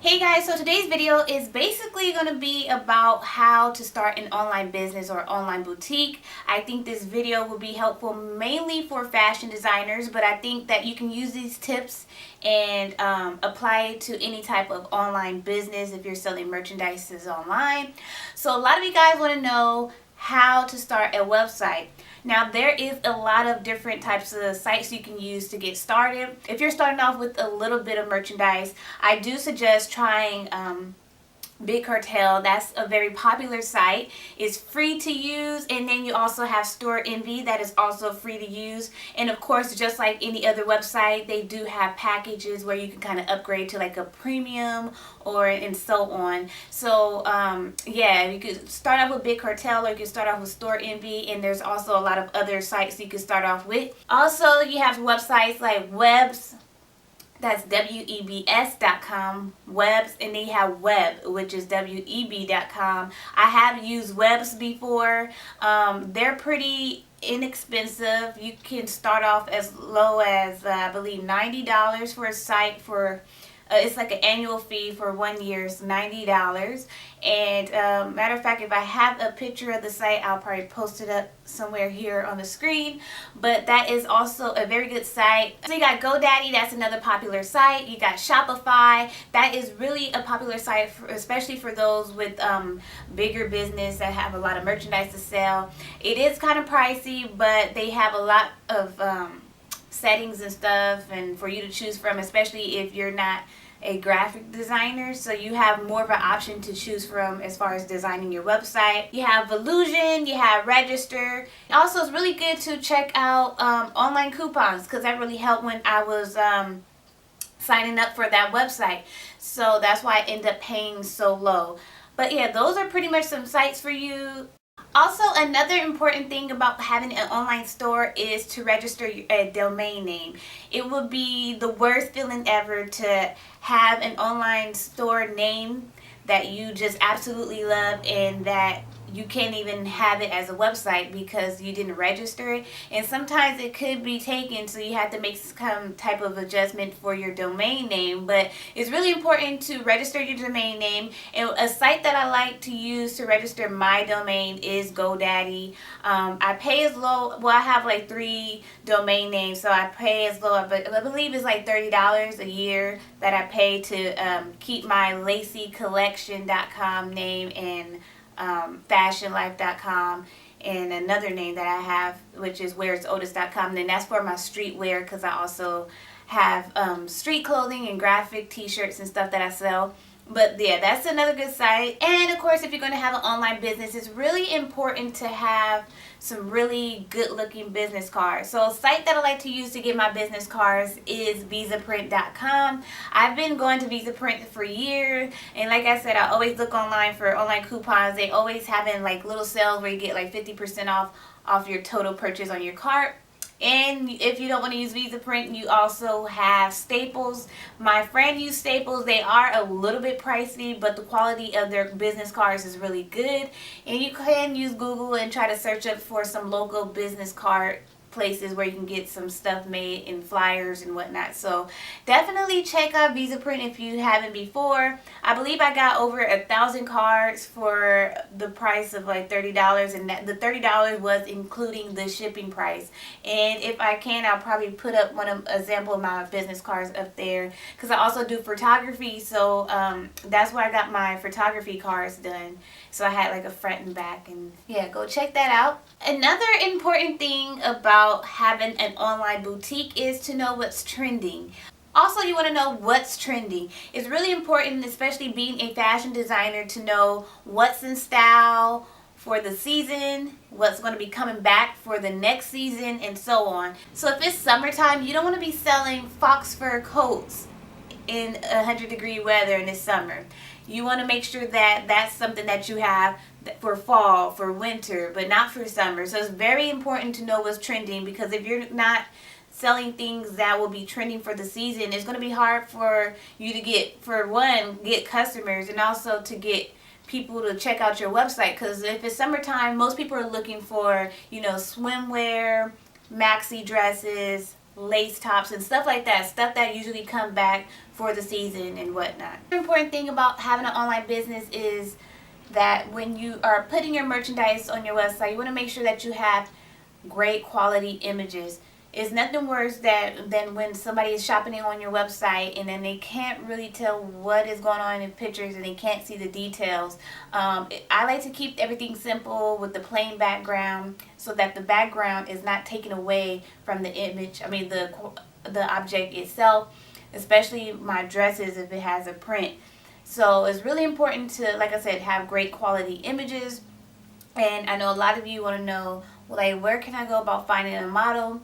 Hey guys, so today's video is basically going to be about how to start an online business or online boutique. I think this video will be helpful mainly for fashion designers, but I think that you can use these tips and apply it to any type of online business if you're selling merchandises online. So a lot of you guys want to know how to start a website. Now there is a lot of different types of sites you can use to get started. If you're starting off with a little bit of merchandise, I do suggest trying Big Cartel. That's a very popular site. It's free to use, and then you also have Store Envy that is also free to use. And of course, just like any other website, they do have packages where you can kind of upgrade to like a premium or and so on. So yeah, you could start off with Big Cartel or you can start off with Store Envy, and there's also a lot of other sites you can start off with. Also, you have websites like Webs. That's webs.com, Webs, and they have Web, which is web.com. I have used Webs before. They're pretty inexpensive. You can start off as low as I believe $90 for a site for it's like an annual fee for 1 year, it's $90. And matter of fact, if I have a picture of the site, I'll probably post it up somewhere here on the screen. But that is also a very good site. So you got GoDaddy, that's another popular site. You got Shopify, that is really a popular site, especially for those with bigger business that have a lot of merchandise to sell. It is kind of pricey, but they have a lot of settings and stuff and for you to choose from, especially if you're not a graphic designer, so you have more of an option to choose from as far as designing your website. You have Volusion, you have Register. Also, it's really good to check out online coupons, because that really helped when I was signing up for that website, so that's why I end up paying so low. But yeah, those are pretty much some sites for you. Also, another important thing about having an online store is to register a domain name. It would be the worst feeling ever to have an online store name that you just absolutely love and that you can't even have it as a website because you didn't register it. And sometimes it could be taken, so you have to make some type of adjustment for your domain name. But it's really important to register your domain name. And a site that I like to use to register my domain is GoDaddy. I pay as low, well, I have like 3 domain names, so I pay as low, but I believe it's like $30 a year that I pay to keep my LaceyCollection.com name and fashionlife.com and another name that I have, which is wearsotis.com. And then that's for my streetwear, because I also have street clothing and graphic t-shirts and stuff that I sell. But yeah, that's another good site. And of course, if you're going to have an online business, it's really important to have some really good looking business cards. So a site that I like to use to get my business cards is visaprint.com. I've been going to Visaprint for years, and like I said, I always look online for online coupons. They always having like little sales where you get like 50% off your total purchase on your cart. And if you don't want to use Visaprint, you also have Staples. My friend used Staples. They are a little bit pricey, but the quality of their business cards is really good. And you can use Google and try to search up for some local business card places where you can get some stuff made in flyers and whatnot. So definitely check out Visaprint if you haven't before. I believe I got over 1,000 cards for the price of like $30, and the $30 was including the shipping price. And if I can, I'll probably put up an example of my business cards up there, because I also do photography, so that's where I got my photography cards done. So I had like a front and back, and yeah, go check that out. Another important thing about having an online boutique is to know what's trending. Also, you want to know what's trending. It's really important, especially being a fashion designer, to know what's in style for the season, what's going to be coming back for the next season, and so on. So if it's summertime, you don't want to be selling fox fur coats in 100-degree weather in the summer. You want to make sure that that's something that you have for fall, for winter, but not for summer. So it's very important to know what's trending, because if you're not selling things that will be trending for the season, it's going to be hard for you to get, for one, get customers, and also to get people to check out your website. Because if it's summertime, most people are looking for, you know, swimwear, maxi dresses, lace tops and stuff like that, stuff that usually come back for the season and whatnot. The important thing about having an online business is that when you are putting your merchandise on your website, you want to make sure that you have great quality images. It's nothing worse than when somebody is shopping on your website and then they can't really tell what is going on in pictures and they can't see the details. I like to keep everything simple with the plain background so that the background is not taken away from the image, the object itself, especially my dresses if it has a print. So it's really important to, like I said, have great quality images. And I know a lot of you want to know, like, where can I go about finding a model?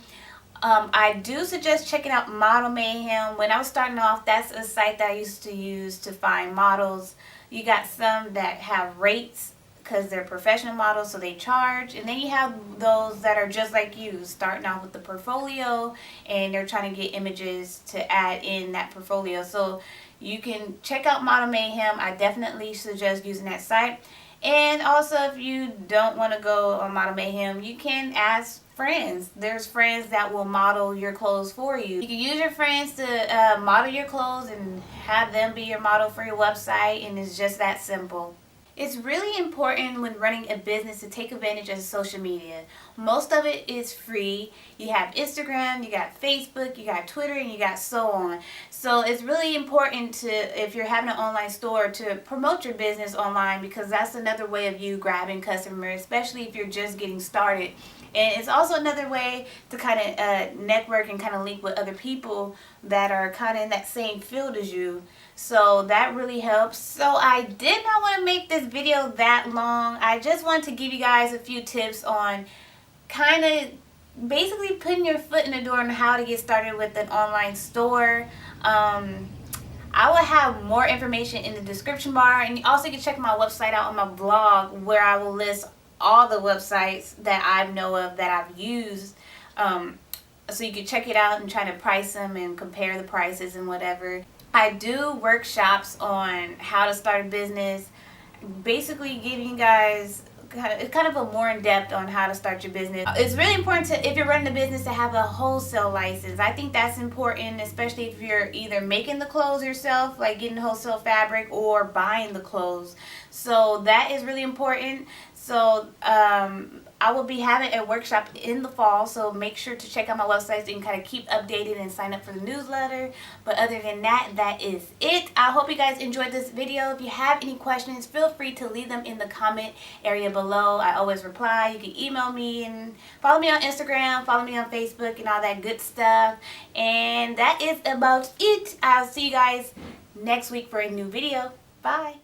I do suggest checking out Model Mayhem. When I was starting off, that's a site that I used to use to find models. You got some that have rates because they're professional models, so they charge. And then you have those that are just like you, starting off with the portfolio, and they're trying to get images to add in that portfolio. So you can check out Model Mayhem. I definitely suggest using that site. And also, if you don't want to go on Model Mayhem, you can ask friends. There's friends that will model your clothes for you. You can use your friends to model your clothes and have them be your model for your website, and it's just that simple. It's really important when running a business to take advantage of social media. Most of it is free. You have Instagram, you got Facebook, you got Twitter, and you got so on. So it's really important to, if you're having an online store, to promote your business online, because that's another way of you grabbing customers, especially if you're just getting started. And it's also another way to kind of network and kind of link with other people that are kind of in that same field as you. So that really helps. So I did not want to make this video that long. I just wanted to give you guys a few tips on kind of basically putting your foot in the door on how to get started with an online store. I will have more information in the description bar, and you also can check my website out on my blog, where I will list all the websites that I know of that I've used, so you can check it out and try to price them and compare the prices and whatever. I do workshops on how to start a business, basically giving you guys kind of a more in-depth on how to start your business. It's really important to, if you're running a business, to have a wholesale license. I think that's important, especially if you're either making the clothes yourself, like getting wholesale fabric, or buying the clothes. So that is really important. So I will be having a workshop in the fall, so make sure to check out my website so you can kind of keep updated and sign up for the newsletter. But other than that, that is it. I hope you guys enjoyed this video. If you have any questions, feel free to leave them in the comment area below. I always reply. You can email me and follow me on Instagram, follow me on Facebook, and all that good stuff. And that is about it. I'll see you guys next week for a new video. Bye.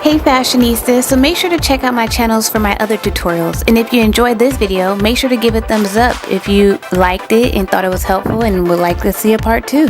Hey fashionistas, so make sure to check out my channels for my other tutorials, and if you enjoyed this video, make sure to give it a thumbs up if you liked it and thought it was helpful and would like to see a part 2.